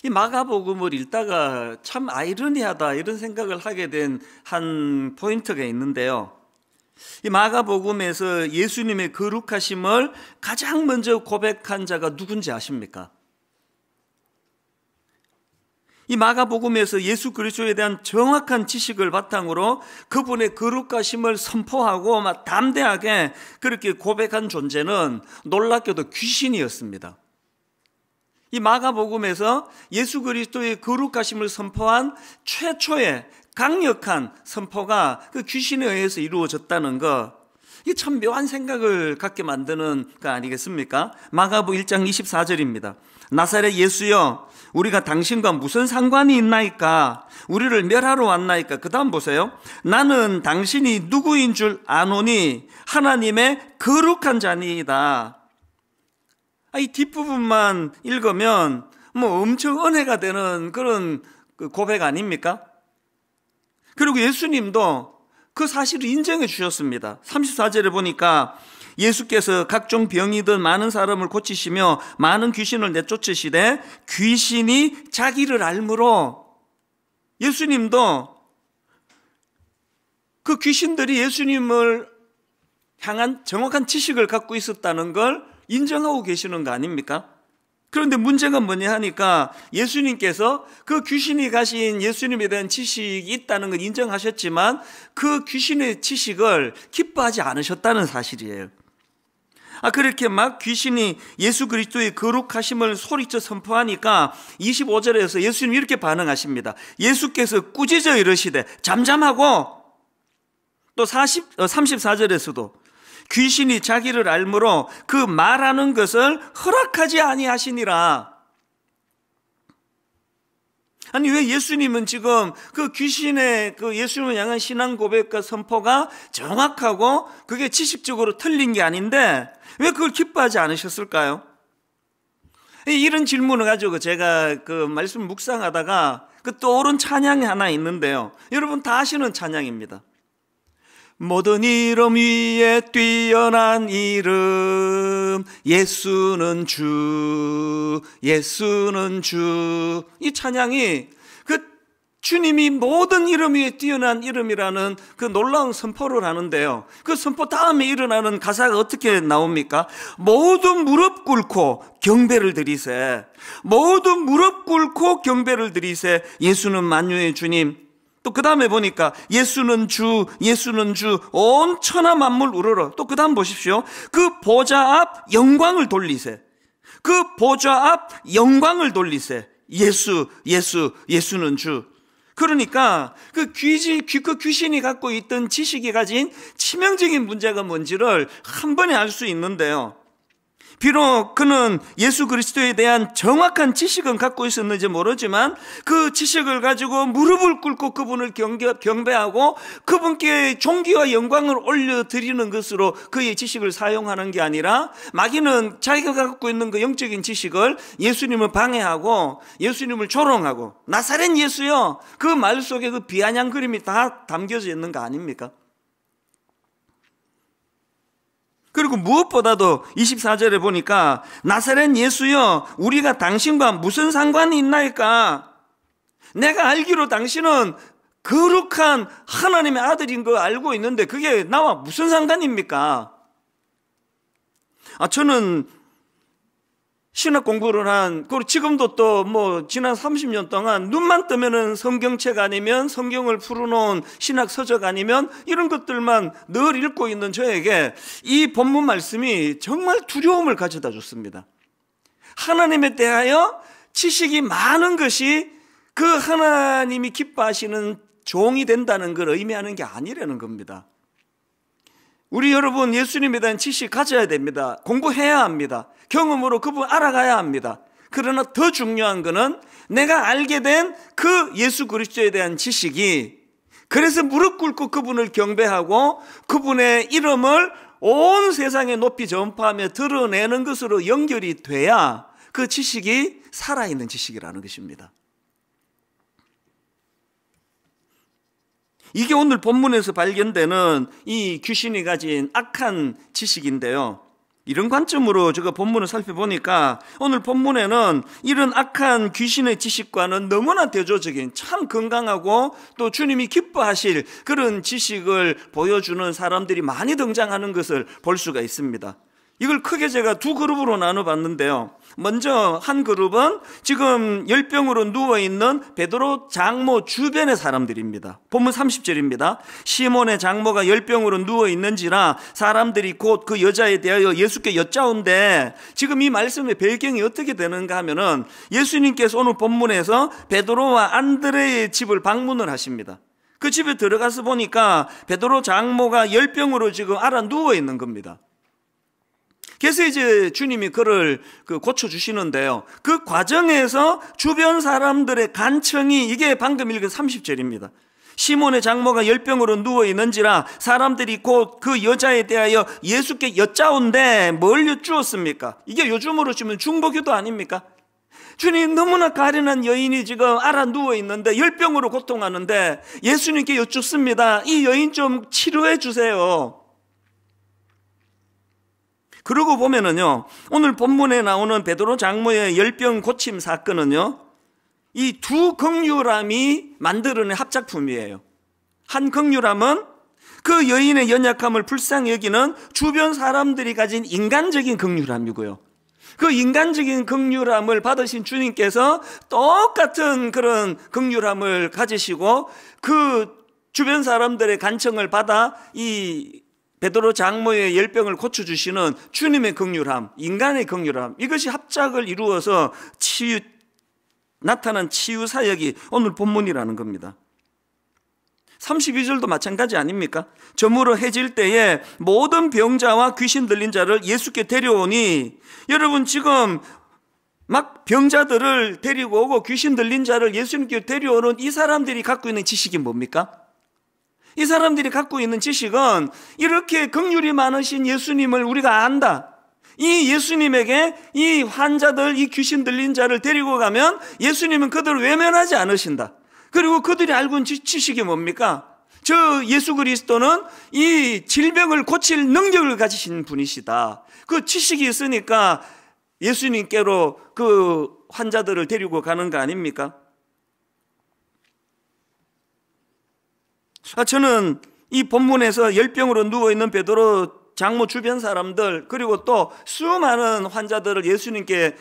이 마가복음을 읽다가 참 아이러니하다 이런 생각을 하게 된 한 포인트가 있는데요. 이 마가복음에서 예수님의 거룩하심을 가장 먼저 고백한 자가 누군지 아십니까? 이 마가복음에서 예수 그리스도에 대한 정확한 지식을 바탕으로 그분의 거룩하심을 선포하고 막 담대하게 그렇게 고백한 존재는 놀랍게도 귀신이었습니다. 이 마가복음에서 예수 그리스도의 거룩하심을 선포한 최초의 강력한 선포가 그 귀신에 의해서 이루어졌다는 것, 이게 참 묘한 생각을 갖게 만드는 거 아니겠습니까? 마가복음 1장 24절입니다. 나사렛 예수여, 우리가 당신과 무슨 상관이 있나이까? 우리를 멸하러 왔나이까? 그 다음 보세요. 나는 당신이 누구인 줄 아노니 하나님의 거룩한 자니이다. 이 뒷부분만 읽으면 뭐 엄청 은혜가 되는 그런 고백 아닙니까? 그리고 예수님도 그 사실을 인정해 주셨습니다. 34절에 보니까 예수께서 각종 병이든 많은 사람을 고치시며 많은 귀신을 내쫓으시되 귀신이 자기를 알므로, 예수님도 그 귀신들이 예수님을 향한 정확한 지식을 갖고 있었다는 걸 인정하고 계시는 거 아닙니까? 그런데 문제가 뭐냐 하니까 예수님께서 그 귀신이 가신 예수님에 대한 지식이 있다는 걸 인정하셨지만 그 귀신의 지식을 기뻐하지 않으셨다는 사실이에요. 그렇게 막 귀신이 예수 그리스도의 거룩하심을 소리쳐 선포하니까 25절에서 예수님이 이렇게 반응하십니다. 예수께서 꾸짖어 이르시되 잠잠하고, 또 34절에서도 귀신이 자기를 알므로 그 말하는 것을 허락하지 아니하시니라. 아니, 왜 예수님은 지금 그 귀신의 그 예수님을 향한 신앙 고백과 선포가 정확하고 그게 지식적으로 틀린 게 아닌데 왜 그걸 기뻐하지 않으셨을까요? 이런 질문을 가지고 제가 그 말씀 묵상하다가 그 떠오른 찬양이 하나 있는데요. 여러분 다 아시는 찬양입니다. 모든 이름 위에 뛰어난 이름 예수는 주, 예수는 주. 이 찬양이 그 주님이 모든 이름 위에 뛰어난 이름이라는 그 놀라운 선포를 하는데요. 그 선포 다음에 일어나는 가사가 어떻게 나옵니까? 모든 무릎 꿇고 경배를 드리세, 모든 무릎 꿇고 경배를 드리세, 예수는 만유의 주님. 또 그 다음에 보니까 예수는 주, 예수는 주, 온 천하 만물 우러러. 또 그 다음 보십시오. 그 보좌 앞 영광을 돌리세, 그 보좌 앞 영광을 돌리세, 예수, 예수, 예수는 주. 그러니까 그 귀신이 갖고 있던 지식이 가진 치명적인 문제가 뭔지를 한 번에 알 수 있는데요. 비록 그는 예수 그리스도에 대한 정확한 지식은 갖고 있었는지 모르지만 그 지식을 가지고 무릎을 꿇고 그분을 경배하고 그분께 존귀와 영광을 올려드리는 것으로 그의 지식을 사용하는 게 아니라 마귀는 자기가 갖고 있는 그 영적인 지식을 예수님을 방해하고 예수님을 조롱하고 나사렛 예수여, 그 말 속에 그 비아냥 그림이 다 담겨져 있는 거 아닙니까? 그리고 무엇보다도 24절에 보니까 나사렛 예수여, 우리가 당신과 무슨 상관이 있나이까? 내가 알기로 당신은 거룩한 하나님의 아들인 거 알고 있는데 그게 나와 무슨 상관입니까? 저는 신학 공부를 그리고 지금도 또 뭐 지난 30년 동안 눈만 뜨면은 성경책 아니면 성경을 풀어놓은 신학 서적 아니면 이런 것들만 늘 읽고 있는 저에게 이 본문 말씀이 정말 두려움을 가져다 줬습니다. 하나님에 대하여 지식이 많은 것이 그 하나님이 기뻐하시는 종이 된다는 걸 의미하는 게 아니라는 겁니다. 우리 여러분 예수님에 대한 지식 가져야 됩니다. 공부해야 합니다. 경험으로 그분 알아가야 합니다. 그러나 더 중요한 것은 내가 알게 된 그 예수 그리스도에 대한 지식이, 그래서 무릎 꿇고 그분을 경배하고 그분의 이름을 온 세상에 높이 전파하며 드러내는 것으로 연결이 돼야 그 지식이 살아있는 지식이라는 것입니다. 이게 오늘 본문에서 발견되는 이 귀신이 가진 악한 지식인데요. 이런 관점으로 제가 본문을 살펴보니까 오늘 본문에는 이런 악한 귀신의 지식과는 너무나 대조적인 참 건강하고 또 주님이 기뻐하실 그런 지식을 보여주는 사람들이 많이 등장하는 것을 볼 수가 있습니다. 이걸 크게 제가 두 그룹으로 나눠봤는데요. 먼저 한 그룹은 지금 열병으로 누워있는 베드로 장모 주변의 사람들입니다. 본문 30절입니다. 시몬의 장모가 열병으로 누워있는지라 사람들이 곧 그 여자에 대하여 예수께 여짜온데, 지금 이 말씀의 배경이 어떻게 되는가 하면은 예수님께서 오늘 본문에서 베드로와 안드레의 집을 방문을 하십니다. 그 집에 들어가서 보니까 베드로 장모가 열병으로 지금 알아 누워있는 겁니다. 그래서 이제 주님이 그를 고쳐주시는데요. 그 과정에서 주변 사람들의 간청이, 이게 방금 읽은 30절입니다. 시몬의 장모가 열병으로 누워있는지라 사람들이 곧 그 여자에 대하여 예수께 여짜온데 뭘 여쭈었습니까? 이게 요즘으로 치면 중보기도 아닙니까? 주님, 너무나 가련한 여인이 지금 알아 누워있는데 열병으로 고통하는데 예수님께 여쭙습니다. 이 여인 좀 치료해 주세요. 그러고 보면은요, 오늘 본문에 나오는 베드로 장모의 열병 고침 사건은요, 이 두 긍휼함이 만들어낸 합작품이에요. 한 긍휼함은 그 여인의 연약함을 불쌍히 여기는 주변 사람들이 가진 인간적인 긍휼함이고요. 그 인간적인 긍휼함을 받으신 주님께서 똑같은 그런 긍휼함을 가지시고 그 주변 사람들의 간청을 받아 이 베드로 장모의 열병을 고쳐주시는 주님의 긍휼함, 인간의 긍휼함, 이것이 합작을 이루어서 나타난 치유 사역이 오늘 본문이라는 겁니다. 32절도 마찬가지 아닙니까? 저물어 해질 때에 모든 병자와 귀신 들린 자를 예수께 데려오니, 여러분 지금 막 병자들을 데리고 오고 귀신 들린 자를 예수님께 데려오는 이 사람들이 갖고 있는 지식이 뭡니까? 이 사람들이 갖고 있는 지식은 이렇게 긍휼이 많으신 예수님을 우리가 안다. 이 예수님에게 이 환자들, 이 귀신 들린 자를 데리고 가면 예수님은 그들을 외면하지 않으신다. 그리고 그들이 알고 있는 지식이 뭡니까? 저 예수 그리스도는 이 질병을 고칠 능력을 가지신 분이시다. 그 지식이 있으니까 예수님께로 그 환자들을 데리고 가는 거 아닙니까? 저는 이 본문에서 열병으로 누워있는 베드로 장모 주변 사람들, 그리고 또 수많은 환자들을 예수님께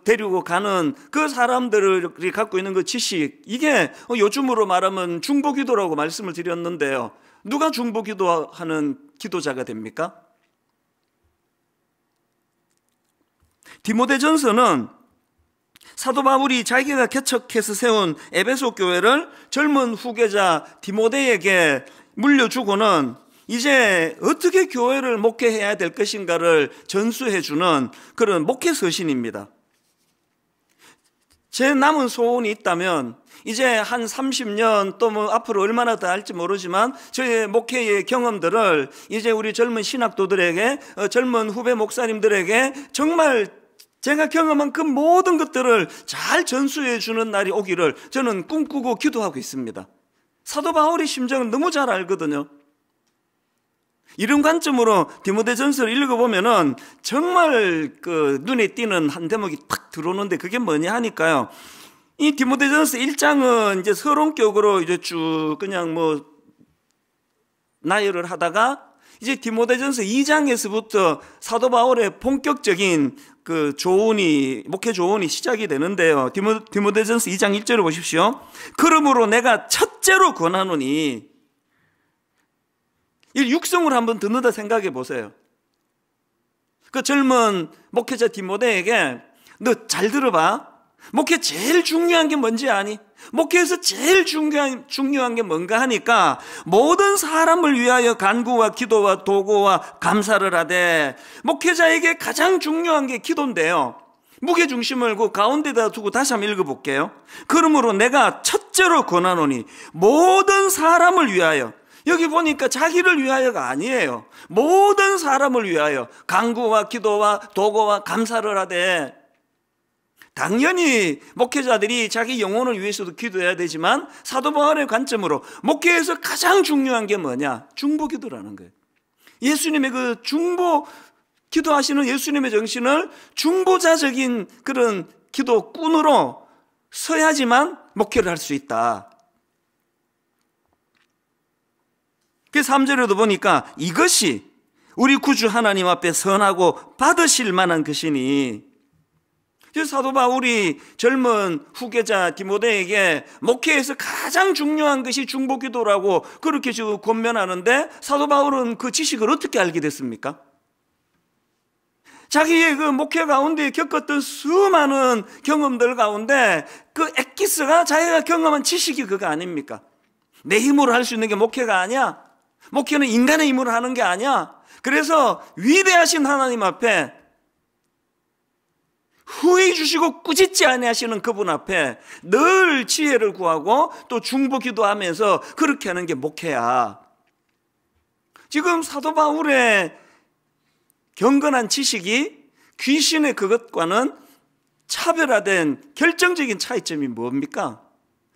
데리고 가는 그 사람들이 갖고 있는 그 지식, 이게 요즘으로 말하면 중보기도라고 말씀을 드렸는데요. 누가 중보기도하는 기도자가 됩니까? 디모데전서는 사도 바울이 자기가 개척해서 세운 에베소 교회를 젊은 후계자 디모데에게 물려주고는 이제 어떻게 교회를 목회해야 될 것인가를 전수해주는 그런 목회 서신입니다. 제 남은 소원이 있다면 이제 한 30년 또 뭐 앞으로 얼마나 더 할지 모르지만 저의 목회의 경험들을 이제 우리 젊은 신학도들에게, 젊은 후배 목사님들에게 정말 제가 경험한 그 모든 것들을 잘 전수해 주는 날이 오기를 저는 꿈꾸고 기도하고 있습니다. 사도 바울의 심정을 너무 잘 알거든요. 이런 관점으로 디모데전서를 읽어보면은 정말 눈에 띄는 한 대목이 탁 들어오는데, 그게 뭐냐 하니까요, 이 디모데전서 1장은 이제 서론격으로 이제 쭉 그냥 뭐 나열을 하다가 이제 디모데전서 2장에서부터 사도 바울의 본격적인 그 조언이, 목회 조언이 시작이 되는데요. 디모데전서 2장 1절을 보십시오. 그러므로 내가 첫째로 권하노니, 이 육성을 한번 듣는다 생각해 보세요. 그 젊은 목회자 디모데에게 너 잘 들어봐. 목회 제일 중요한 게 뭔지 아니? 목회에서 제일 중요한 게 뭔가 하니까 모든 사람을 위하여 간구와 기도와 도고와 감사를 하되, 목회자에게 가장 중요한 게 기도인데요. 무게중심을 그 가운데다 두고 다시 한번 읽어볼게요. 그러므로 내가 첫째로 권하노니 모든 사람을 위하여, 여기 보니까 자기를 위하여가 아니에요. 모든 사람을 위하여 간구와 기도와 도고와 감사를 하되, 당연히 목회자들이 자기 영혼을 위해서도 기도해야 되지만 사도 바울의 관점으로 목회에서 가장 중요한 게 뭐냐? 중보기도라는 거예요. 예수님의 그 중보 기도하시는 예수님의 정신을 중보자적인 그런 기도꾼으로 서야지만 목회를 할 수 있다. 그 3절에도 보니까 이것이 우리 구주 하나님 앞에 선하고 받으실 만한 것이니, 사도 바울이 젊은 후계자 디모데에게 목회에서 가장 중요한 것이 중보기도라고 그렇게 지금 권면하는데, 사도 바울은 그 지식을 어떻게 알게 됐습니까? 자기의 그 목회 가운데 겪었던 수많은 경험들 가운데 그 엑기스가 자기가 경험한 지식이 그거 아닙니까? 내 힘으로 할 수 있는 게 목회가 아니야. 목회는 인간의 힘으로 하는 게 아니야. 그래서 위대하신 하나님 앞에 후회 주시고 꾸짖지 아니하시는 그분 앞에 늘 지혜를 구하고 또 중보기도하면서 그렇게 하는 게 목회야. 지금 사도 바울의 경건한 지식이 귀신의 그것과는 차별화된 결정적인 차이점이 뭡니까?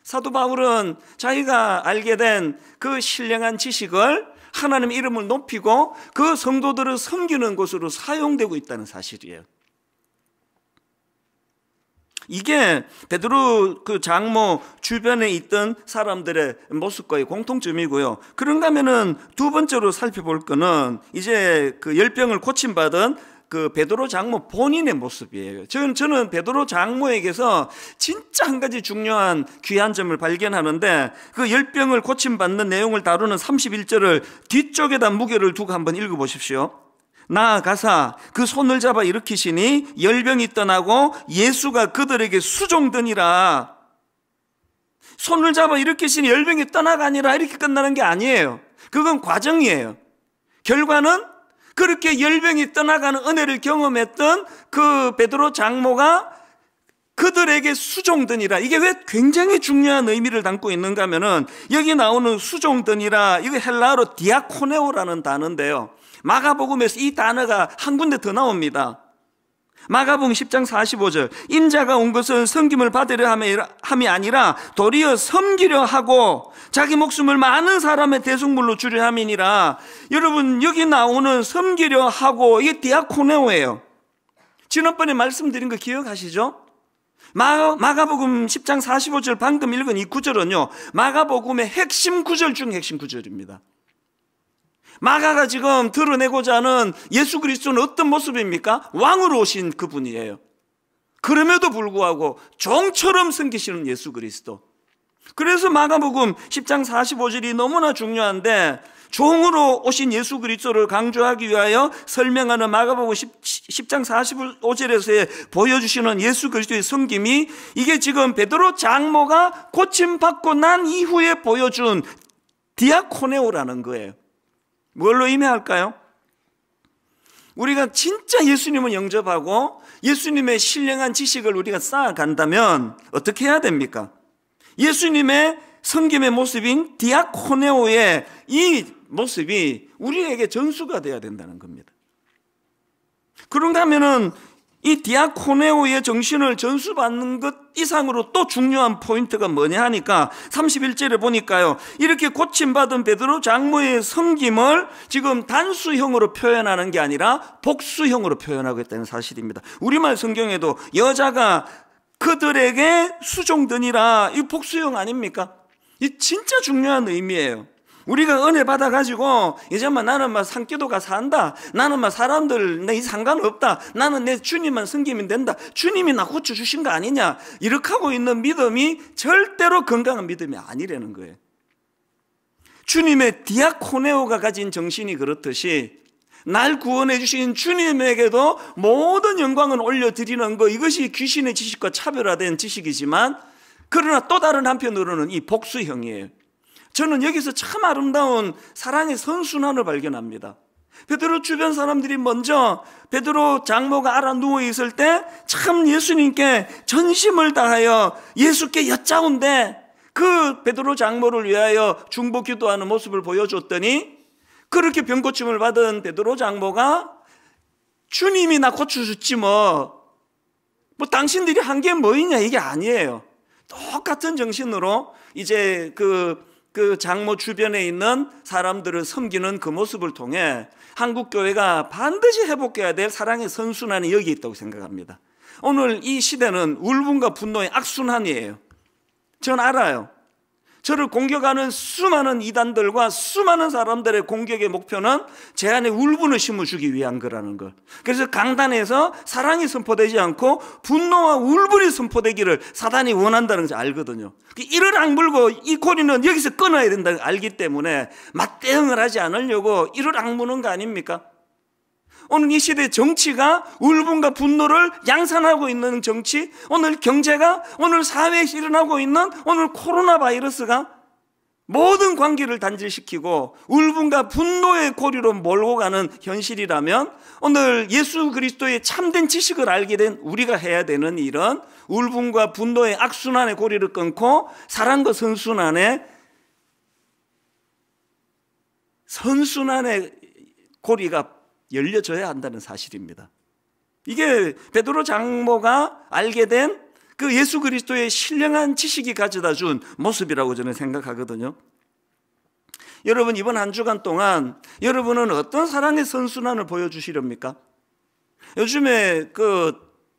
사도 바울은 자기가 알게 된 그 신령한 지식을 하나님의 이름을 높이고 그 성도들을 섬기는 곳으로 사용되고 있다는 사실이에요. 이게 베드로 그 장모 주변에 있던 사람들의 모습과의 공통점이고요. 그런가 하면은 두 번째로 살펴볼 거는 이제 그 열병을 고침받은 그 베드로 장모 본인의 모습이에요. 저는 베드로 장모에게서 진짜 한 가지 중요한 귀한 점을 발견하는데, 그 열병을 고침받는 내용을 다루는 31절을 뒤쪽에다 무게를 두고 한번 읽어보십시오. 나아가사 그 손을 잡아 일으키시니 열병이 떠나고 예수가 그들에게 수종되니라. 손을 잡아 일으키시니 열병이 떠나가니라 이렇게 끝나는 게 아니에요. 그건 과정이에요. 결과는 그렇게 열병이 떠나가는 은혜를 경험했던 그 베드로 장모가 그들에게 수종되니라. 이게 왜 굉장히 중요한 의미를 담고 있는가 하면은, 여기 나오는 수종되니라, 이거 헬라어로 디아코네오라는 단어인데요, 마가복음에서 이 단어가 한 군데 더 나옵니다. 마가복음 10장 45절, 인자가 온 것은 섬김을 받으려 함이 아니라 도리어 섬기려 하고 자기 목숨을 많은 사람의 대속물로 주려 함이니라. 여러분, 여기 나오는 섬기려 하고, 이게 디아코네오예요. 지난번에 말씀드린 거 기억하시죠? 마가복음 10장 45절 방금 읽은 이 구절은요, 마가복음의 핵심 구절 중 핵심 구절입니다. 마가가 지금 드러내고자 하는 예수 그리스도는 어떤 모습입니까? 왕으로 오신 그분이에요. 그럼에도 불구하고 종처럼 섬기시는 예수 그리스도. 그래서 마가복음 10장 45절이 너무나 중요한데, 종으로 오신 예수 그리스도를 강조하기 위하여 설명하는 마가복음 10장 45절에서 보여주시는 예수 그리스도의 섬김이, 이게 지금 베드로 장모가 고침받고 난 이후에 보여준 디아코네오라는 거예요. 뭘로 의미할까요? 우리가 진짜 예수님을 영접하고 예수님의 신령한 지식을 우리가 쌓아간다면 어떻게 해야 됩니까? 예수님의 섬김의 모습인 디아코네오의 이 모습이 우리에게 전수가 되어야 된다는 겁니다. 그런가 하면은 이 디아코네오의 정신을 전수받는 것 이상으로 또 중요한 포인트가 뭐냐 하니까 31절에 보니까요, 이렇게 고침받은 베드로 장모의 섬김을 지금 단수형으로 표현하는 게 아니라 복수형으로 표현하고 있다는 사실입니다. 우리말 성경에도 여자가 그들에게 수종되니라, 이 복수형 아닙니까? 이 진짜 중요한 의미예요. 우리가 은혜 받아가지고 이제 나는 산기도가 산다, 나는 사람들 내 상관없다, 나는 내 주님만 섬기면 된다, 주님이 나 고쳐주신 거 아니냐, 이렇게 하고 있는 믿음이 절대로 건강한 믿음이 아니라는 거예요. 주님의 디아코네오가 가진 정신이 그렇듯이 날 구원해 주신 주님에게도 모든 영광을 올려드리는 것, 이것이 귀신의 지식과 차별화된 지식이지만, 그러나 또 다른 한편으로는 이 복수형이에요. 저는 여기서 참 아름다운 사랑의 선순환을 발견합니다. 베드로 주변 사람들이 먼저 베드로 장모가 알아 누워 있을 때 참 예수님께 전심을 다하여 예수께 여짜온데, 그 베드로 장모를 위하여 중보 기도하는 모습을 보여줬더니, 그렇게 병고침을 받은 베드로 장모가 주님이 나 고쳐줬지 뭐 당신들이 한 게 뭐이냐, 이게 아니에요. 똑같은 정신으로 이제 그 장모 주변에 있는 사람들을 섬기는 그 모습을 통해 한국교회가 반드시 회복해야 될 사랑의 선순환이 여기 있다고 생각합니다. 오늘 이 시대는 울분과 분노의 악순환이에요. 전 알아요. 저를 공격하는 수많은 이단들과 수많은 사람들의 공격의 목표는 제 안에 울분을 심어주기 위한 거라는 걸. 그래서 강단에서 사랑이 선포되지 않고 분노와 울분이 선포되기를 사단이 원한다는 걸 알거든요. 이를 악물고 이 고리는 여기서 끊어야 된다는 걸 알기 때문에 맞대응을 하지 않으려고 이를 악무는 거 아닙니까? 오늘 이 시대 정치가 울분과 분노를 양산하고 있는 정치, 오늘 경제가, 오늘 사회에서 일어나고 있는 오늘 코로나 바이러스가 모든 관계를 단절시키고 울분과 분노의 고리로 몰고 가는 현실이라면 오늘 예수 그리스도의 참된 지식을 알게 된 우리가 해야 되는 일은 울분과 분노의 악순환의 고리를 끊고 사랑과 선순환의 고리가 열려져야 한다는 사실입니다. 이게 베드로 장모가 알게 된 그 예수 그리스도의 신령한 지식이 가져다 준 모습이라고 저는 생각하거든요. 여러분, 이번 한 주간 동안 여러분은 어떤 사랑의 선순환을 보여주시렵니까? 요즘에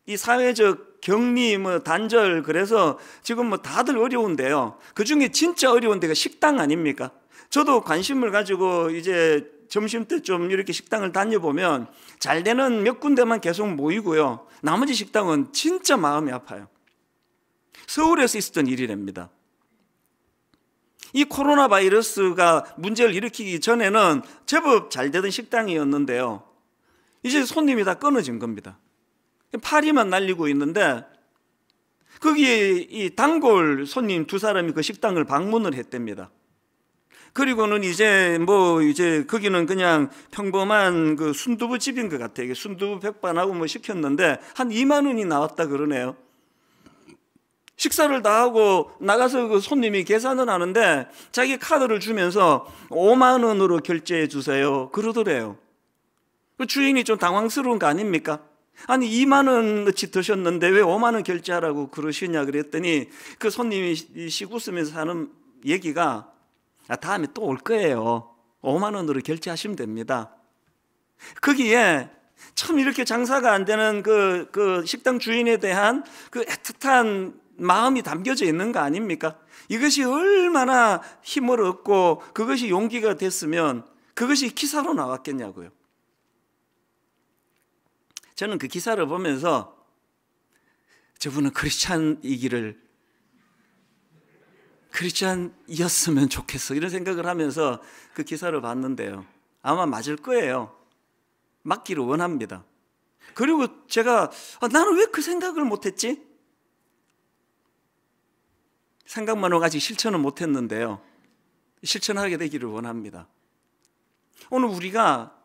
이 사회적 격리, 단절, 그래서 지금 다들 어려운데요. 그 중에 진짜 어려운 데가 식당 아닙니까? 저도 관심을 가지고 이제 점심때 좀 이렇게 식당을 다녀보면 잘 되는 몇 군데만 계속 모이고요. 나머지 식당은 진짜 마음이 아파요. 서울에서 있었던 일이랍니다. 이 코로나 바이러스가 문제를 일으키기 전에는 제법 잘 되던 식당이었는데요. 이제 손님이 다 끊어진 겁니다. 파리만 날리고 있는데 거기에 이 단골 손님 2사람이 그 식당을 방문을 했답니다. 그리고는 이제 거기는 그냥 평범한 그 순두부 집인 것 같아요. 순두부 백반하고 시켰는데 한 2만 원이 나왔다 그러네요. 식사를 다 하고 나가서 그 손님이 계산을 하는데 자기 카드를 주면서 5만 원으로 결제해 주세요 그러더래요. 그 주인이 좀 당황스러운 거 아닙니까? 아니 2만 원어치 드셨는데 왜 5만 원 결제하라고 그러시냐 그랬더니 그 손님이 씩 웃으면서 하는 얘기가 다음에 또 올 거예요. 5만 원으로 결제하시면 됩니다. 거기에 참 이렇게 장사가 안 되는 그 식당 주인에 대한 그 애틋한 마음이 담겨져 있는 거 아닙니까? 이것이 얼마나 힘을 얻고 그것이 용기가 됐으면 그것이 기사로 나왔겠냐고요. 저는 그 기사를 보면서 저분은 크리스찬이었으면 좋겠어 이런 생각을 하면서 그 기사를 봤는데요. 아마 맞을 거예요. 맞기를 원합니다. 그리고 제가 나는 왜 그 생각을 못했지? 생각만 하고 아직 실천은 못했는데요. 실천하게 되기를 원합니다. 오늘 우리가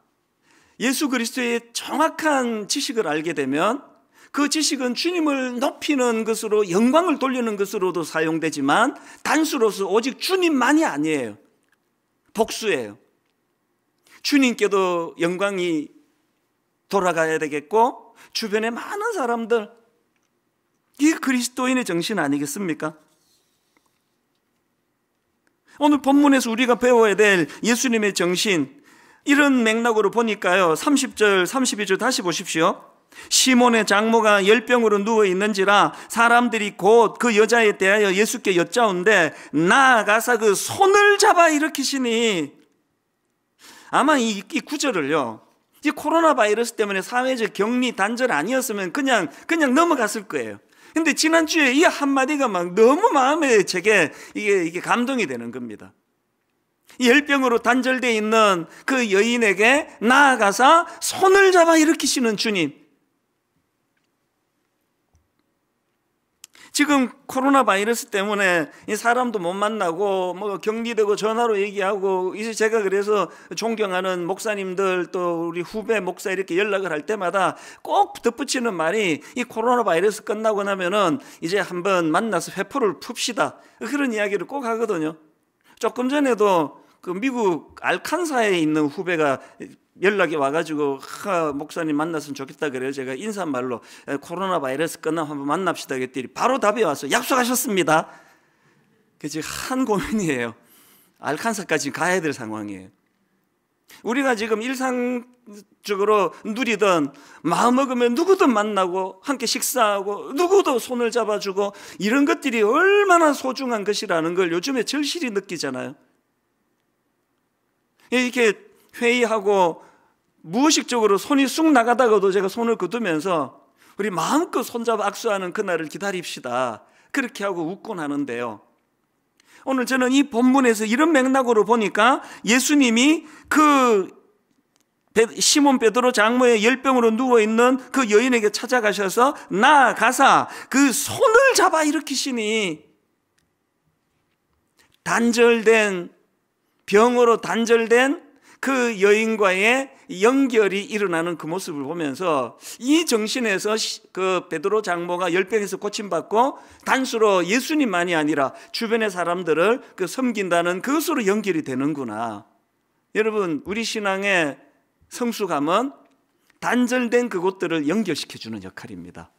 예수 그리스도의 정확한 지식을 알게 되면 그 지식은 주님을 높이는 것으로 영광을 돌리는 것으로도 사용되지만 단수로서 오직 주님만이 아니에요. 복수예요. 주님께도 영광이 돌아가야 되겠고 주변에 많은 사람들, 이게 그리스도인의 정신 아니겠습니까? 오늘 본문에서 우리가 배워야 될 예수님의 정신, 이런 맥락으로 보니까요 30절 32절 다시 보십시오. 시몬의 장모가 열병으로 누워있는지라 사람들이 곧 그 여자에 대하여 예수께 여짜온데 나아가서 그 손을 잡아 일으키시니, 아마 이 구절을요 이 코로나 바이러스 때문에 사회적 격리 단절 아니었으면 그냥 넘어갔을 거예요. 근데 지난주에 이 한마디가 막 너무 마음에 제게 이게 감동이 되는 겁니다. 열병으로 단절되어 있는 그 여인에게 나아가서 손을 잡아 일으키시는 주님. 지금 코로나 바이러스 때문에 사람도 못 만나고 격리되고 전화로 얘기하고, 이제 제가 그래서 존경하는 목사님들 또 우리 후배 목사 이렇게 연락을 할 때마다 꼭 덧붙이는 말이 이 코로나 바이러스 끝나고 나면은 이제 한번 만나서 회포를 풉시다, 그런 이야기를 꼭 하거든요. 조금 전에도 그 미국 알칸사에 있는 후배가 연락이 와가지고 목사님 만났으면 좋겠다 그래요. 제가 인사말로 코로나 바이러스 끝나면 한번 만납시다 그랬더니 바로 답이 왔어요. 약속하셨습니다. 그래서 한 고민이에요. 알칸사까지 가야 될 상황이에요. 우리가 지금 일상적으로 누리던 마음먹으면 누구든 만나고 함께 식사하고 누구도 손을 잡아주고 이런 것들이 얼마나 소중한 것이라는 걸 요즘에 절실히 느끼잖아요. 이렇게 회의하고 무의식적으로 손이 쑥 나가다가도 제가 손을 거두면서 우리 마음껏 손잡아 악수하는 그날을 기다립시다, 그렇게 하고 웃곤 하는데요, 오늘 저는 이 본문에서 이런 맥락으로 보니까 예수님이 그 시몬 베드로 장모의 열병으로 누워있는 그 여인에게 찾아가셔서 나아가사 그 손을 잡아 일으키시니 병으로 단절된 그 여인과의 연결이 일어나는 그 모습을 보면서 이 정신에서 그 베드로 장모가 열병에서 고침받고 단수로 예수님만이 아니라 주변의 사람들을 그 섬긴다는 그것으로 연결이 되는구나. 여러분, 우리 신앙의 성숙함은 단절된 그곳들을 연결시켜주는 역할입니다.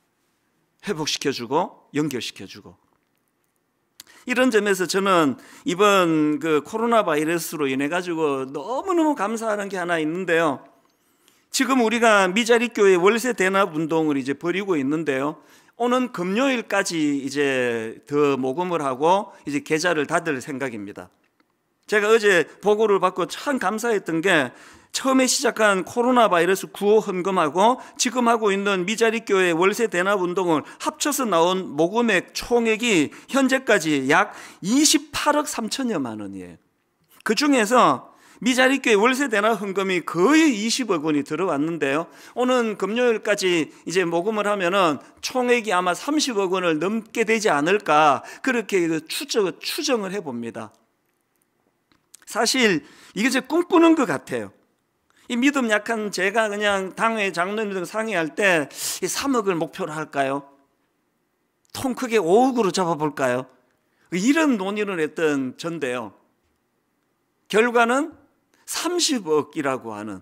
회복시켜주고 연결시켜주고. 이런 점에서 저는 이번 그 코로나 바이러스로 인해 가지고 너무너무 감사하는 게 하나 있는데요, 지금 우리가 미자립교회 월세 대납 운동을 이제 벌이고 있는데요, 오는 금요일까지 이제 더 모금을 하고 이제 계좌를 닫을 생각입니다. 제가 어제 보고를 받고 참 감사했던 게 처음에 시작한 코로나 바이러스 구호 헌금하고 지금 하고 있는 미자립교회 월세 대납 운동을 합쳐서 나온 모금액 총액이 현재까지 약 28억 3천여만 원이에요. 그 중에서 미자립교회 월세 대납 헌금이 거의 20억 원이 들어왔는데요, 오는 금요일까지 이제 모금을 하면은 총액이 아마 30억 원을 넘게 되지 않을까, 그렇게 추정을 해봅니다. 사실 이게 제 꿈꾸는 것 같아요. 이 믿음 약한 제가 그냥 당회 장로님들 상의할 때 3억을 목표로 할까요? 통 크게 5억으로 잡아볼까요? 이런 논의를 했던 전데요, 결과는 30억이라고 하는.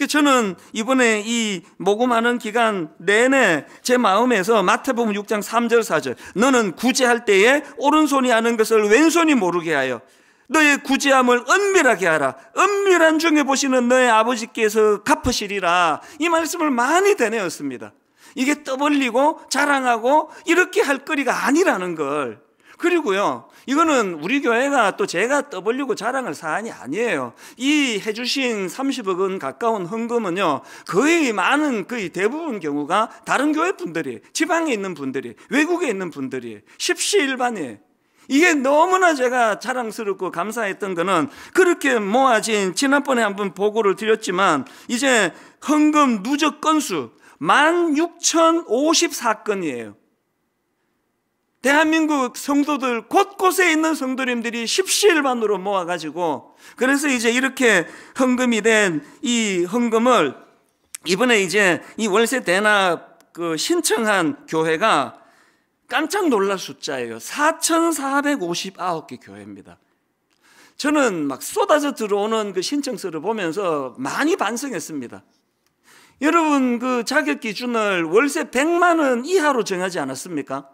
저는 이번에 이 모금하는 기간 내내 제 마음에서 마태복음 6장 3절 4절 너는 구제할 때에 오른손이 아는 것을 왼손이 모르게 하여 너의 구제함을 은밀하게 하라. 은밀한 중에 보시는 너의 아버지께서 갚으시리라. 이 말씀을 많이 되뇌었습니다. 이게 떠벌리고 자랑하고 이렇게 할 거리가 아니라는 걸. 그리고요, 이거는 우리 교회가 또 제가 떠벌리고 자랑할 사안이 아니에요. 이 해주신 30억 원 가까운 헌금은요, 거의 대부분 경우가 다른 교회 분들이, 지방에 있는 분들이, 외국에 있는 분들이 십시일반이에요. 이게 너무나 제가 자랑스럽고 감사했던 거는 그렇게 모아진, 지난번에 한번 보고를 드렸지만 이제 헌금 누적 건수 16,054건이에요. 대한민국 성도들 곳곳에 있는 성도님들이 십시일반으로 모아가지고, 그래서 이제 이렇게 헌금이 된 이 헌금을 이번에 이제 이 월세 대납 신청한 교회가 깜짝 놀랄 숫자예요. 4,459개 교회입니다. 저는 막 쏟아져 들어오는 그 신청서를 보면서 많이 반성했습니다. 여러분, 그 자격 기준을 월세 100만 원 이하로 정하지 않았습니까?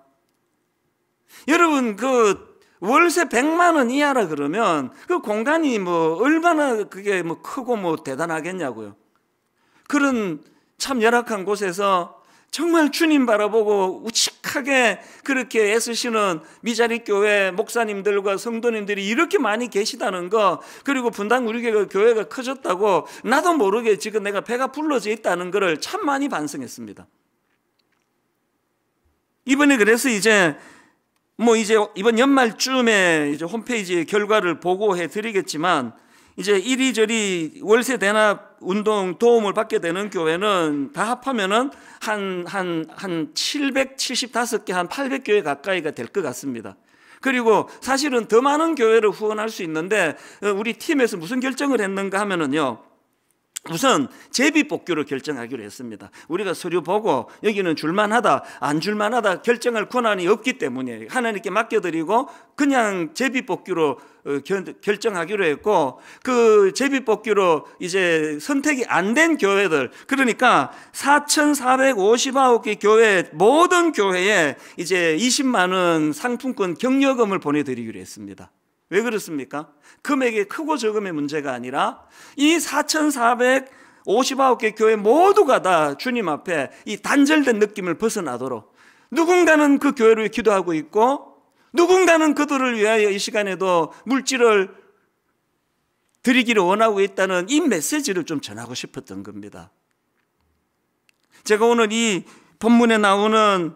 여러분, 그 월세 100만 원 이하라 그러면 그 공간이 뭐 얼마나 그게 뭐 크고 뭐 대단하겠냐고요. 그런 참 열악한 곳에서 정말 주님 바라보고 우직하게 그렇게 애쓰시는 미자립교회 목사님들과 성도님들이 이렇게 많이 계시다는 거, 그리고 분당 우리 교회가 커졌다고 나도 모르게 지금 내가 배가 불러져 있다는 거를 참 많이 반성했습니다. 이번에 그래서 이제 이번 연말쯤에 이제 홈페이지 결과를 보고해 드리겠지만, 이제 이리저리 월세 대납 운동 도움을 받게 되는 교회는 다 합하면은 한 775개, 한 800교회 가까이가 될 것 같습니다. 그리고 사실은 더 많은 교회를 후원할 수 있는데, 우리 팀에서 무슨 결정을 했는가 하면은요, 우선 제비뽑기로 결정하기로 했습니다. 우리가 서류 보고 여기는 줄만하다, 안 줄만하다 결정할 권한이 없기 때문에 하나님께 맡겨드리고 그냥 제비뽑기로 결정하기로 했고, 그 제비뽑기로 이제 선택이 안 된 교회들, 그러니까 4,459개 교회, 모든 교회에 이제 20만 원 상품권 격려금을 보내드리기로 했습니다. 왜 그렇습니까? 금액이 크고 적음의 문제가 아니라 이 4,459개 교회 모두가 다 주님 앞에 이 단절된 느낌을 벗어나도록 누군가는 그 교회를 기도하고 있고 누군가는 그들을 위하여 이 시간에도 물질을 드리기를 원하고 있다는 이 메시지를 좀 전하고 싶었던 겁니다. 제가 오늘 이 본문에 나오는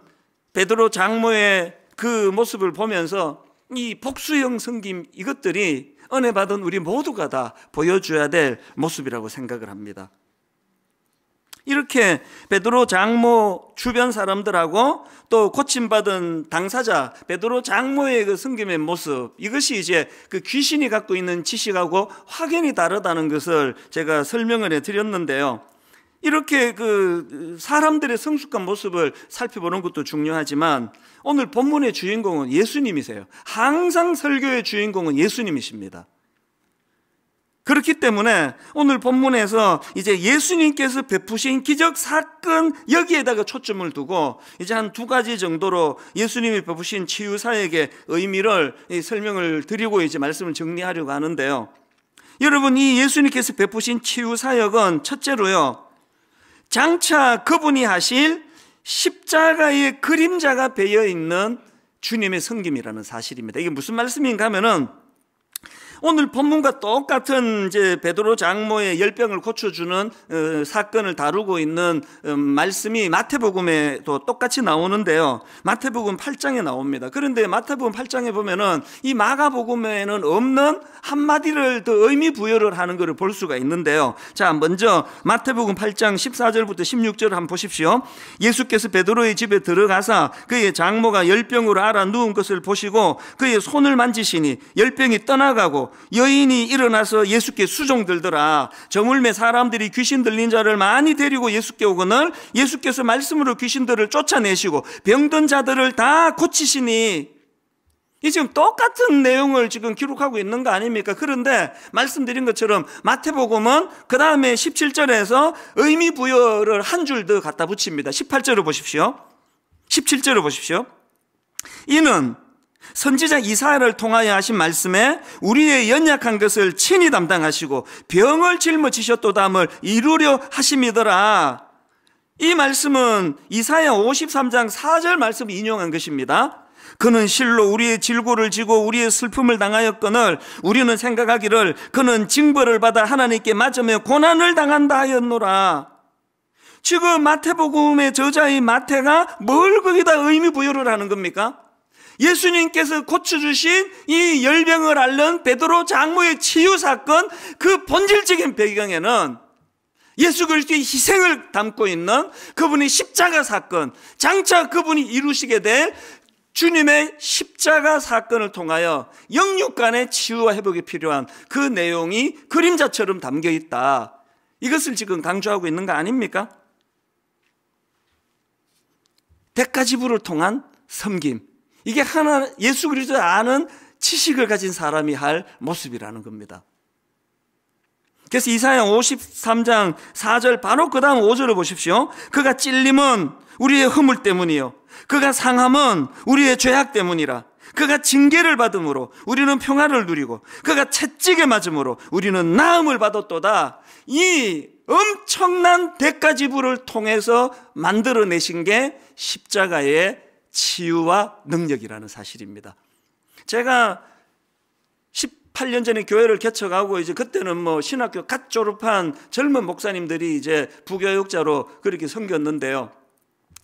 베드로 장모의 그 모습을 보면서 이 복수형 섬김, 이것들이 은혜 받은 우리 모두가 다 보여줘야 될 모습이라고 생각을 합니다. 이렇게 베드로 장모 주변 사람들하고 또 고침받은 당사자 베드로 장모의 그 섬김의 모습, 이것이 이제 그 귀신이 갖고 있는 지식하고 확연히 다르다는 것을 제가 설명을 해드렸는데요. 이렇게 그 사람들의 성숙한 모습을 살펴보는 것도 중요하지만 오늘 본문의 주인공은 예수님이세요. 항상 설교의 주인공은 예수님이십니다. 그렇기 때문에 오늘 본문에서 이제 예수님께서 베푸신 기적 사건, 여기에다가 초점을 두고 이제 한 2가지 정도로 예수님이 베푸신 치유 사역의 의미를 설명을 드리고 이제 말씀을 정리하려고 하는데요. 여러분, 이 예수님께서 베푸신 치유 사역은 첫째로요, 장차 그분이 하실 십자가의 그림자가 배어 있는 주님의 섬김이라는 사실입니다. 이게 무슨 말씀인가 하면은 오늘 본문과 똑같은 이제 베드로 장모의 열병을 고쳐주는 사건을 다루고 있는 말씀이 마태복음에도 똑같이 나오는데요. 마태복음 8장에 나옵니다. 그런데 마태복음 8장에 보면은 이 마가복음에는 없는 한마디를 더 의미 부여를 하는 것을 볼 수가 있는데요. 자, 먼저 마태복음 8장 14절부터 16절을 한번 보십시오. 예수께서 베드로의 집에 들어가사 그의 장모가 열병으로 앓아 누운 것을 보시고 그의 손을 만지시니 열병이 떠나가고 여인이 일어나서 예수께 수종들더라. 저물매 사람들이 귀신 들린 자를 많이 데리고 예수께 오거늘 예수께서 말씀으로 귀신들을 쫓아내시고 병든 자들을 다 고치시니, 이 지금 똑같은 내용을 지금 기록하고 있는 거 아닙니까? 그런데 말씀드린 것처럼 마태복음은 그 다음에 17절에서 의미 부여를 한 줄 더 갖다 붙입니다. 18절을 보십시오. 17절을 보십시오. 이는 선지자 이사야를 통하여 하신 말씀에 우리의 연약한 것을 친히 담당하시고 병을 짊어지셨도다함을 이루려 하심이더라. 이 말씀은 이사야 53장 4절 말씀을 인용한 것입니다. 그는 실로 우리의 질고를 지고 우리의 슬픔을 당하였거늘 우리는 생각하기를 그는 징벌을 받아 하나님께 맞으며 고난을 당한다 하였노라. 지금 마태복음의 저자인 마태가 뭘 거기다 의미 부여를 하는 겁니까? 예수님께서 고쳐주신 이 열병을 앓는 베드로 장모의 치유 사건, 그 본질적인 배경에는 예수 그리스도의 희생을 담고 있는 그분의 십자가 사건, 장차 그분이 이루시게 될 주님의 십자가 사건을 통하여 영육 간의 치유와 회복이 필요한 그 내용이 그림자처럼 담겨 있다. 이것을 지금 강조하고 있는 거 아닙니까? 백가지부를 통한 섬김, 이게 하나 예수 그리스도를 아는 지식을 가진 사람이 할 모습이라는 겁니다. 그래서 이사야 53장 4절 바로 그 다음 5절을 보십시오. 그가 찔림은 우리의 허물 때문이요 그가 상함은 우리의 죄악 때문이라. 그가 징계를 받음으로 우리는 평화를 누리고 그가 채찍에 맞음으로 우리는 나음을 받았도다. 이 엄청난 대가지부를 통해서 만들어내신 게 십자가의 치유와 능력이라는 사실입니다. 제가 18년 전에 교회를 개척하고 이제 그때는 뭐 신학교 갓 졸업한 젊은 목사님들이 이제 부교육자로 그렇게 섬겼는데요.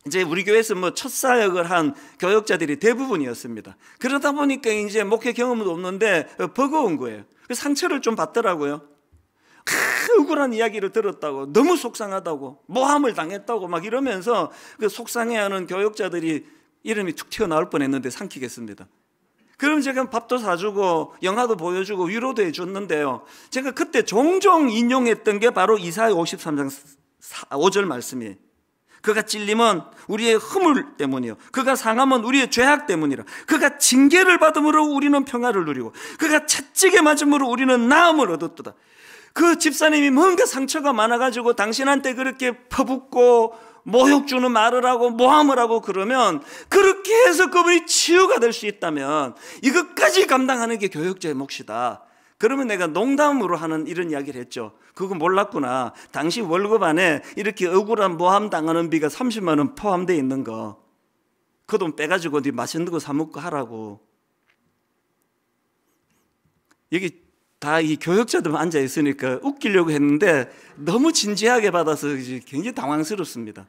이제 우리 교회에서 뭐 첫 사역을 한 교역자들이 대부분이었습니다. 그러다 보니까 이제 목회 경험도 없는데 버거운 거예요. 상처를 좀 받더라고요. 억울한 이야기를 들었다고, 너무 속상하다고, 모함을 당했다고 막 이러면서 그 속상해하는 교역자들이 이름이 툭 튀어나올 뻔했는데 삼키겠습니다. 그럼 제가 밥도 사주고 영화도 보여주고 위로도 해줬는데요. 제가 그때 종종 인용했던 게 바로 이사야 53장 5절 말씀이에요. 그가 찔림은 우리의 허물 때문이요 그가 상함은 우리의 죄악 때문이라. 그가 징계를 받음으로 우리는 평화를 누리고 그가 채찍에 맞음으로 우리는 나음을 얻었도다. 그 집사님이 뭔가 상처가 많아가지고 당신한테 그렇게 퍼붓고 모욕 주는 말을 하고 모함을 하고 그러면, 그렇게 해서 그분이 치유가 될 수 있다면 이것까지 감당하는 게 교역자의 몫이다. 그러면 내가 농담으로 하는 이런 이야기를 했죠. 그거 몰랐구나. 당신 월급 안에 이렇게 억울한 모함 당하는 비가 30만 원 포함되어 있는 거, 그 돈 빼가지고 네 맛있는 거 사 먹고 하라고. 여기 다 이 교역자들만 앉아 있으니까 웃기려고 했는데 너무 진지하게 받아서 굉장히 당황스럽습니다.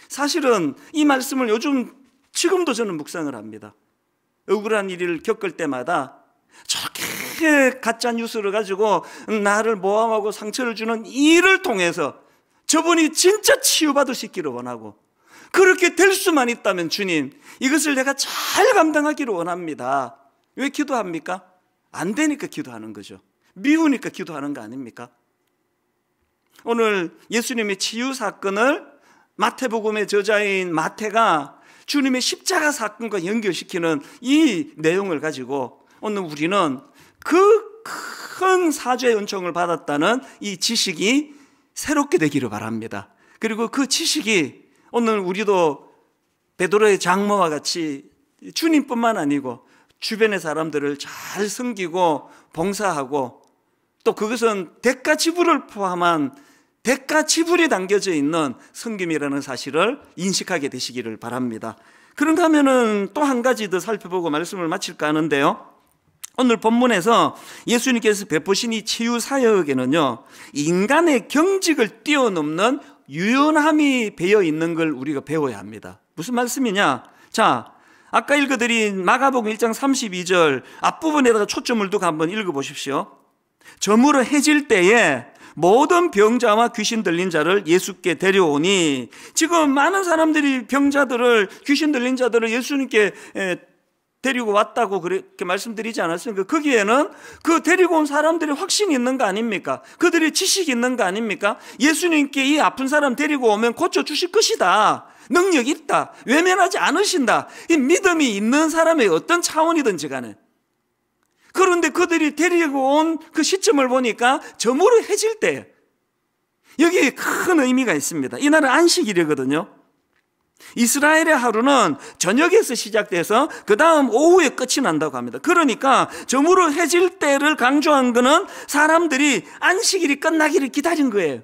사실은 이 말씀을 지금도 저는 묵상을 합니다. 억울한 일을 겪을 때마다 저렇게 가짜 뉴스를 가지고 나를 모함하고 상처를 주는 일을 통해서 저분이 진짜 치유받을 수 있기를 원하고, 그렇게 될 수만 있다면 주님, 이것을 내가 잘 감당하기를 원합니다. 왜 기도합니까? 안 되니까 기도하는 거죠. 미우니까 기도하는 거 아닙니까? 오늘 예수님의 치유 사건을 마태복음의 저자인 마태가 주님의 십자가 사건과 연결시키는 이 내용을 가지고 오늘 우리는 그 큰 사죄의 은총을 받았다는 이 지식이 새롭게 되기를 바랍니다. 그리고 그 지식이 오늘 우리도 베드로의 장모와 같이 주님뿐만 아니고 주변의 사람들을 잘 섬기고 봉사하고, 또 그것은 대가 지불을 포함한 대가 지불이 담겨져 있는 섬김이라는 사실을 인식하게 되시기를 바랍니다. 그런가 하면은 또 한 가지 더 살펴보고 말씀을 마칠까 하는데요, 오늘 본문에서 예수님께서 베푸신 이 치유 사역에는요, 인간의 경직을 뛰어넘는 유연함이 배어 있는 걸 우리가 배워야 합니다. 무슨 말씀이냐? 자, 아까 읽어드린 마가복음 1장 32절 앞부분에다가 초점을 두고 한번 읽어보십시오. 저물어 해질 때에 모든 병자와 귀신 들린 자를 예수께 데려오니, 지금 많은 사람들이 병자들을, 귀신 들린 자들을 예수님께 데리고 왔다고 그렇게 말씀드리지 않았습니까? 거기에는 그 데리고 온 사람들이 확신이 있는 거 아닙니까? 그들이 지식이 있는 거 아닙니까? 예수님께 이 아픈 사람 데리고 오면 고쳐주실 것이다, 능력이 있다, 외면하지 않으신다, 이 믿음이 있는 사람의 어떤 차원이든지 간에. 그런데 그들이 데리고 온 그 시점을 보니까 저물어 해질 때, 여기에 큰 의미가 있습니다. 이날은 안식일이거든요. 이스라엘의 하루는 저녁에서 시작돼서 그 다음 오후에 끝이 난다고 합니다. 그러니까 저물어 해질 때를 강조한 것은 사람들이 안식일이 끝나기를 기다린 거예요.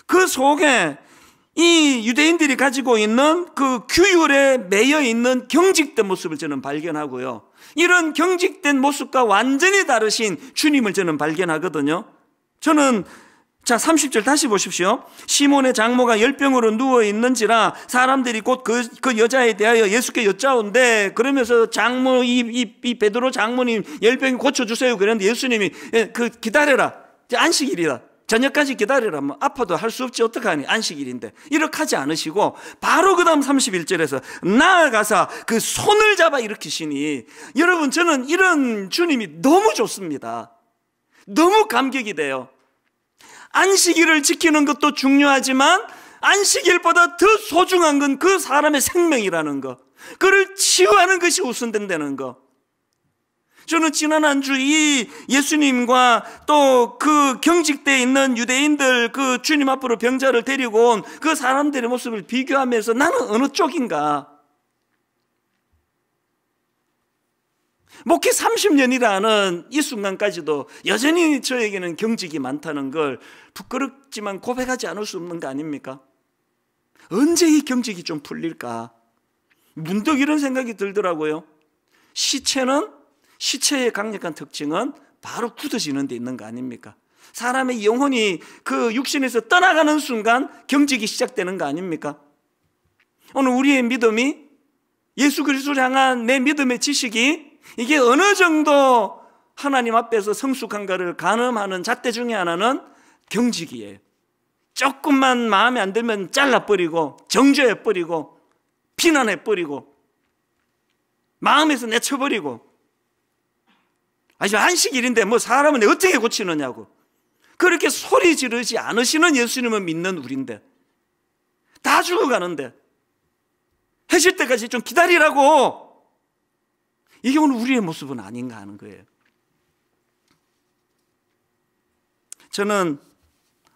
그 속에 이 유대인들이 가지고 있는 그 규율에 매여 있는 경직된 모습을 저는 발견하고요, 이런 경직된 모습과 완전히 다르신 주님을 저는 발견하거든요. 저는 자 30절 다시 보십시오. 시몬의 장모가 열병으로 누워있는지라 사람들이 곧 그 여자에 대하여 예수께 여짜온대. 그러면서 장모 이 베드로 장모님 열병이 고쳐주세요 그랬는데 예수님이 기다려라, 안식일이다, 저녁까지 기다려라, 뭐 아파도 할 수 없지 어떡하니, 안식일인데. 이렇게 하지 않으시고 바로 그 다음 31절에서 나아가서 그 손을 잡아 일으키시니, 여러분 저는 이런 주님이 너무 좋습니다. 너무 감격이 돼요. 안식일을 지키는 것도 중요하지만 안식일보다 더 소중한 건 그 사람의 생명이라는 거, 그를 치유하는 것이 우선된다는 거. 저는 지난 한 주 이 예수님과 또 그 경직되어 있는 유대인들, 그 주님 앞으로 병자를 데리고 온 그 사람들의 모습을 비교하면서 나는 어느 쪽인가? 목회 30년이라는 이 순간까지도 여전히 저에게는 경직이 많다는 걸 부끄럽지만 고백하지 않을 수 없는 거 아닙니까? 언제 이 경직이 좀 풀릴까? 문득 이런 생각이 들더라고요. 시체의 강력한 특징은 바로 굳어지는 데 있는 거 아닙니까? 사람의 영혼이 그 육신에서 떠나가는 순간 경직이 시작되는 거 아닙니까? 오늘 우리의 믿음이, 예수 그리스도를 향한 내 믿음의 지식이 이게 어느 정도 하나님 앞에서 성숙한가를 가늠하는 잣대 중에 하나는 경직이에요. 조금만 마음에 안 들면 잘라버리고 정죄해버리고 비난해버리고 마음에서 내쳐버리고, 아주 안식일인데 뭐 사람은 어떻게 고치느냐고 그렇게 소리 지르지 않으시는 예수님을 믿는 우리인데, 다 죽어가는데 해질 때까지 좀 기다리라고. 이게 오늘 우리의 모습은 아닌가 하는 거예요. 저는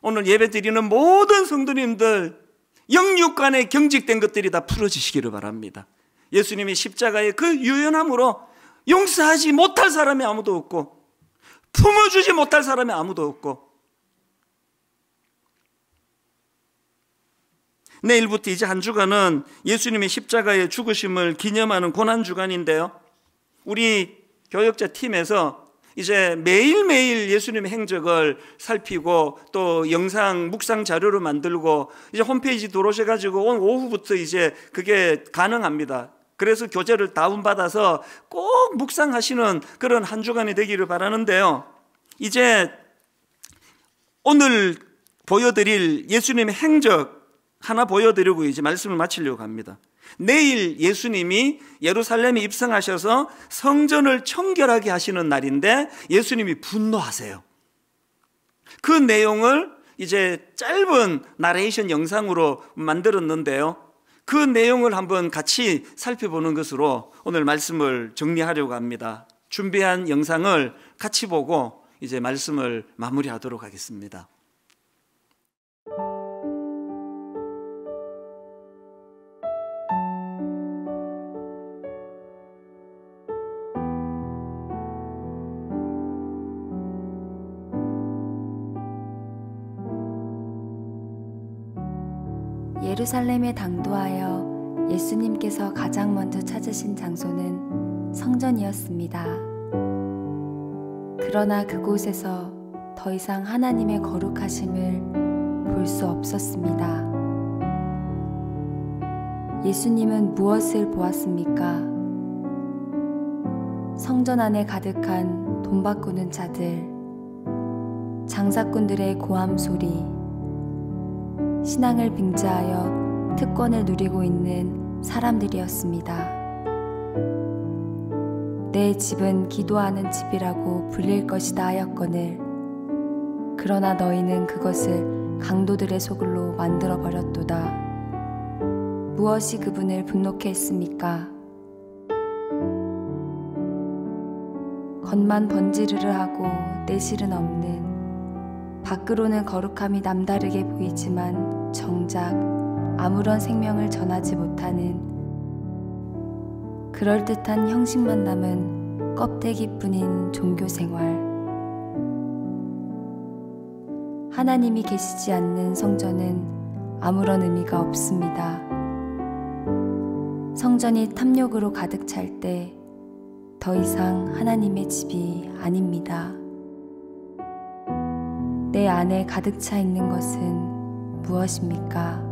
오늘 예배 드리는 모든 성도님들 영육간에 경직된 것들이 다 풀어지시기를 바랍니다. 예수님이 십자가의 그 유연함으로 용서하지 못할 사람이 아무도 없고 품어주지 못할 사람이 아무도 없고, 내일부터 이제 한 주간은 예수님의 십자가의 죽으심을 기념하는 고난주간인데요, 우리 교역자 팀에서 이제 매일매일 예수님의 행적을 살피고 또 영상 묵상 자료를 만들고 이제 홈페이지 들어오셔가지고 오늘 오후부터 이제 그게 가능합니다. 그래서 교재를 다운받아서 꼭 묵상하시는 그런 한 주간이 되기를 바라는데요, 이제 오늘 보여드릴 예수님의 행적 하나 보여드리고 이제 말씀을 마치려고 합니다. 내일 예수님이 예루살렘에 입성하셔서 성전을 청결하게 하시는 날인데 예수님이 분노하세요. 그 내용을 이제 짧은 나레이션 영상으로 만들었는데요, 그 내용을 한번 같이 살펴보는 것으로 오늘 말씀을 정리하려고 합니다. 준비한 영상을 같이 보고 이제 말씀을 마무리하도록 하겠습니다. 예루살렘에 당도하여 예수님께서 가장 먼저 찾으신 장소는 성전이었습니다. 그러나 그곳에서 더 이상 하나님의 거룩하심을 볼 수 없었습니다. 예수님은 무엇을 보았습니까? 성전 안에 가득한 돈 바꾸는 자들, 장사꾼들의 고함 소리, 신앙을 빙자하여 특권을 누리고 있는 사람들이었습니다. 내 집은 기도하는 집이라고 불릴 것이다 하였거늘 그러나 너희는 그것을 강도들의 소굴로 만들어버렸도다. 무엇이 그분을 분노케 했습니까? 겉만 번지르르 하고 내실은 없는, 밖으로는 거룩함이 남다르게 보이지만 정작 아무런 생명을 전하지 못하는 그럴듯한 형식만 남은 껍데기뿐인 종교생활. 하나님이 계시지 않는 성전은 아무런 의미가 없습니다. 성전이 탐욕으로 가득 찰 때 더 이상 하나님의 집이 아닙니다. 내 안에 가득 차 있는 것은 무엇입니까?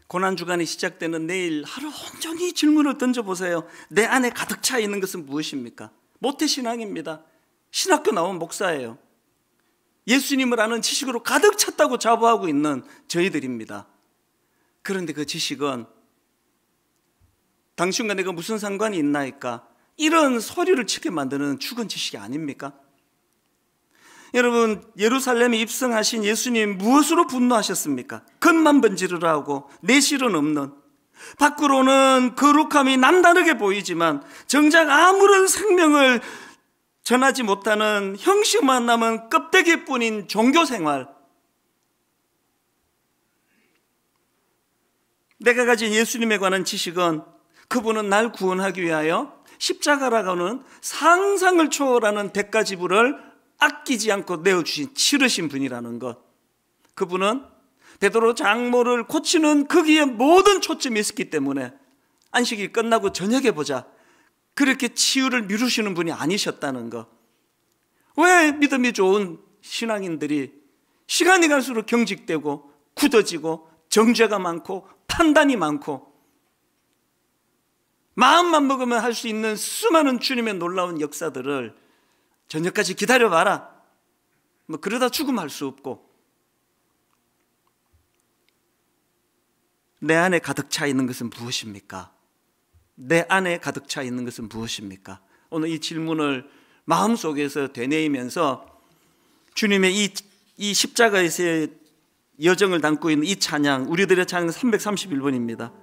고난주간이 시작되는 내일 하루 온종일 질문을 던져보세요. 내 안에 가득 차 있는 것은 무엇입니까? 모태신앙입니다. 신학교 나온 목사예요. 예수님을 아는 지식으로 가득 찼다고 자부하고 있는 저희들입니다. 그런데 그 지식은 당신과 내가 무슨 상관이 있나이까? 이런 소리를 치게 만드는 죽은 지식이 아닙니까? 여러분, 예루살렘에 입성하신 예수님 무엇으로 분노하셨습니까? 겉만 번지르르 하고 내실은 없는, 밖으로는 거룩함이 남다르게 보이지만 정작 아무런 생명을 전하지 못하는 형식만 남은 껍데기뿐인 종교생활. 내가 가진 예수님에 관한 지식은 그분은 날 구원하기 위하여 십자가라고 하는 상상을 초월하는 대가 지불을 아끼지 않고 내어주신 치르신 분이라는 것. 그분은 베드로 장모를 고치는 거기에 모든 초점이 있었기 때문에 안식이 끝나고 저녁에 보자, 그렇게 치유를 미루시는 분이 아니셨다는 것. 왜 믿음이 좋은 신앙인들이 시간이 갈수록 경직되고 굳어지고 정죄가 많고 판단이 많고 마음만 먹으면 할 수 있는 수많은 주님의 놀라운 역사들을 저녁까지 기다려봐라, 뭐 그러다 죽으면 할 수 없고, 내 안에 가득 차 있는 것은 무엇입니까? 내 안에 가득 차 있는 것은 무엇입니까? 오늘 이 질문을 마음속에서 되뇌이면서 주님의 이 십자가에서의 여정을 담고 있는 이 찬양, 우리들의 찬양 331번입니다.